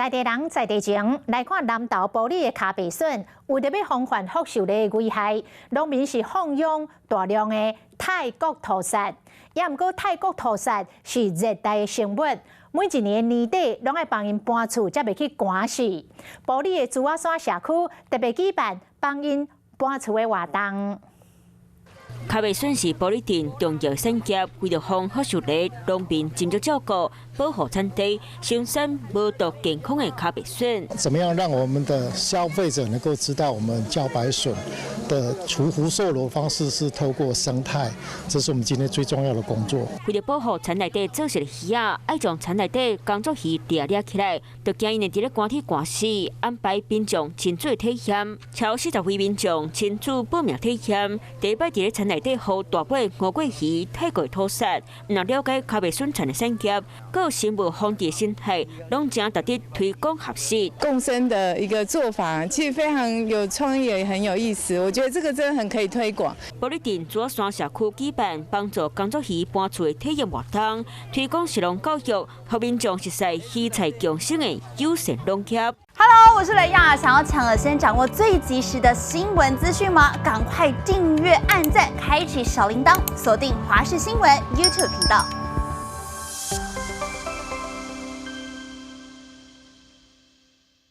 在地人在地情，来看南投埔里的咖啡笋，为着要防范福寿类的危害，农民是放养大量的泰国土沙。也毋过泰国土沙是热带的生物，每一年年底拢爱帮因搬厝，才袂去寒死。埔里的竹仔山社区特别举办帮因搬厝的活动。 咖啡笋是埔里镇重要产业，为了防福寿类，农民尽力照顾，保护产地，生产无毒健康的咖啡笋。怎么样让我们的消费者能够知道我们茭白笋的除福寿螺方式是透过生态，这是我们今天最重要的工作。为了保护田内底做实的鱼仔，爱将田内底工作鱼抓起来，就惊因会伫咧寒天寒死，安排民众亲自体验，超40位民众亲自报名体验，第一摆伫咧田内底和大尾乌龟鱼、泰国土沙，若了解咖啡笋产的产业，各生物防治生态，拢正值得推广合适。共生的一个做法，其实非常有创意，也很有意思。我觉得这个真的很可以推广。埔里镇竹仔山社区举办帮助工作鱼搬厝的体验活动，推广食农教育，让民众熟悉鱼菜共生的友善农业。 Hello， 我是雷亚。想要抢先掌握最及时的新闻资讯吗？赶快订阅、按赞、开启小铃铛，锁定华视新闻 YouTube 频道。